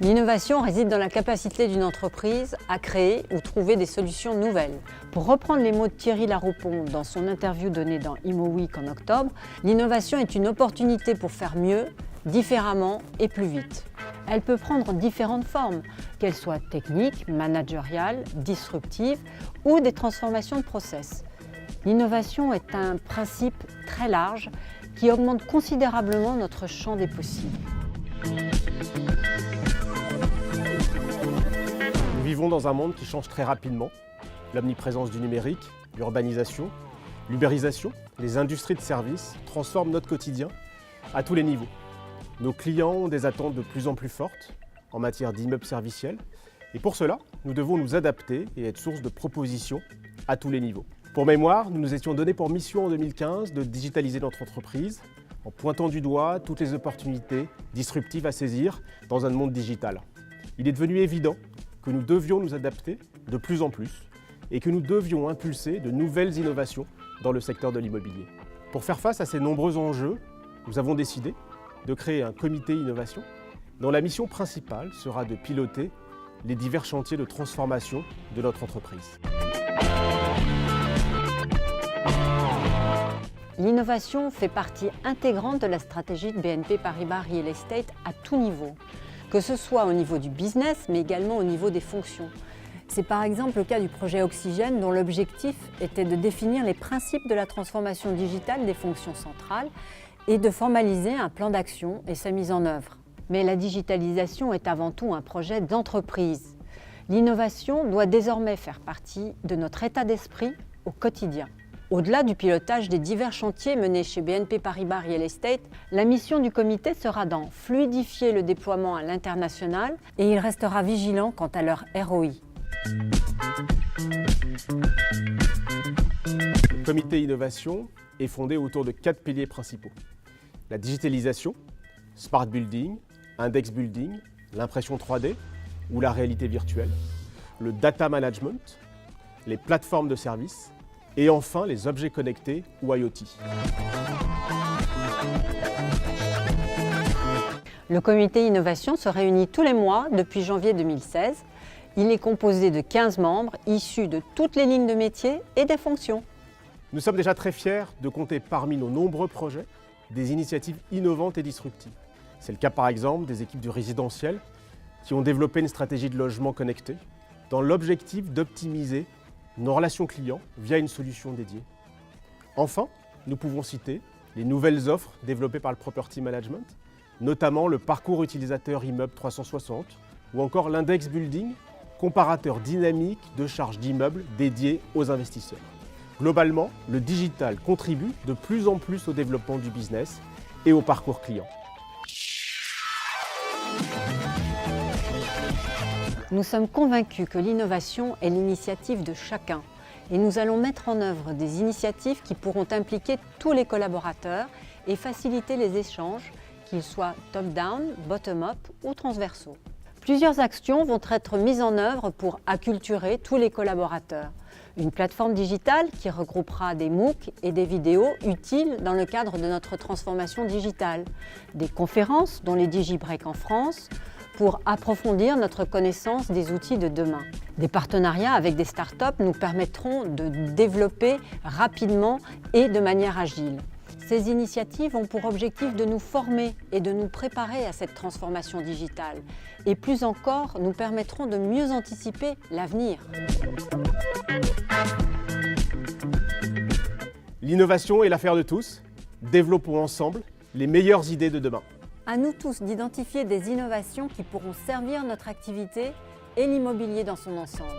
L'innovation réside dans la capacité d'une entreprise à créer ou trouver des solutions nouvelles. Pour reprendre les mots de Thierry Laroupon dans son interview donnée dans Imo Week en octobre, l'innovation est une opportunité pour faire mieux, différemment et plus vite. Elle peut prendre différentes formes, qu'elles soient techniques, managériales, disruptives ou des transformations de process. L'innovation est un principe très large qui augmente considérablement notre champ des possibles. Nous vivons dans un monde qui change très rapidement. L'omniprésence du numérique, l'urbanisation, l'ubérisation, les industries de services transforment notre quotidien à tous les niveaux. Nos clients ont des attentes de plus en plus fortes en matière d'immeubles serviciels et pour cela, nous devons nous adapter et être source de propositions à tous les niveaux. Pour mémoire, nous nous étions donné pour mission en 2015 de digitaliser notre entreprise en pointant du doigt toutes les opportunités disruptives à saisir dans un monde digital. Il est devenu évident que nous devions nous adapter de plus en plus et que nous devions impulser de nouvelles innovations dans le secteur de l'immobilier. Pour faire face à ces nombreux enjeux, nous avons décidé de créer un comité innovation dont la mission principale sera de piloter les divers chantiers de transformation de notre entreprise. L'innovation fait partie intégrante de la stratégie de BNP Paribas Real Estate à tout niveau, que ce soit au niveau du business, mais également au niveau des fonctions. C'est par exemple le cas du projet Oxygène, dont l'objectif était de définir les principes de la transformation digitale des fonctions centrales et de formaliser un plan d'action et sa mise en œuvre. Mais la digitalisation est avant tout un projet d'entreprise. L'innovation doit désormais faire partie de notre état d'esprit au quotidien. Au-delà du pilotage des divers chantiers menés chez BNP Paribas Real Estate, la mission du comité sera d'en fluidifier le déploiement à l'international et il restera vigilant quant à leur ROI. Le comité innovation est fondé autour de 4 piliers principaux. La digitalisation, smart building, index building, l'impression 3D ou la réalité virtuelle, le data management, les plateformes de services et enfin les objets connectés ou IoT. Le comité innovation se réunit tous les mois depuis janvier 2016. Il est composé de 15 membres issus de toutes les lignes de métier et des fonctions. Nous sommes déjà très fiers de compter parmi nos nombreux projets des initiatives innovantes et disruptives. C'est le cas par exemple des équipes du résidentiel qui ont développé une stratégie de logement connecté dans l'objectif d'optimiser nos relations clients via une solution dédiée. Enfin, nous pouvons citer les nouvelles offres développées par le Property Management, notamment le parcours utilisateur immeuble 360 ou encore l'index building, comparateur dynamique de charges d'immeubles dédiés aux investisseurs. Globalement, le digital contribue de plus en plus au développement du business et au parcours client. Nous sommes convaincus que l'innovation est l'initiative de chacun et nous allons mettre en œuvre des initiatives qui pourront impliquer tous les collaborateurs et faciliter les échanges, qu'ils soient top-down, bottom-up ou transversaux. Plusieurs actions vont être mises en œuvre pour acculturer tous les collaborateurs. Une plateforme digitale qui regroupera des MOOC et des vidéos utiles dans le cadre de notre transformation digitale. Des conférences, dont les DigiBreak en France, pour approfondir notre connaissance des outils de demain. Des partenariats avec des startups nous permettront de développer rapidement et de manière agile. Ces initiatives ont pour objectif de nous former et de nous préparer à cette transformation digitale. Et plus encore, nous permettront de mieux anticiper l'avenir. L'innovation est l'affaire de tous. Développons ensemble les meilleures idées de demain. À nous tous d'identifier des innovations qui pourront servir notre activité et l'immobilier dans son ensemble.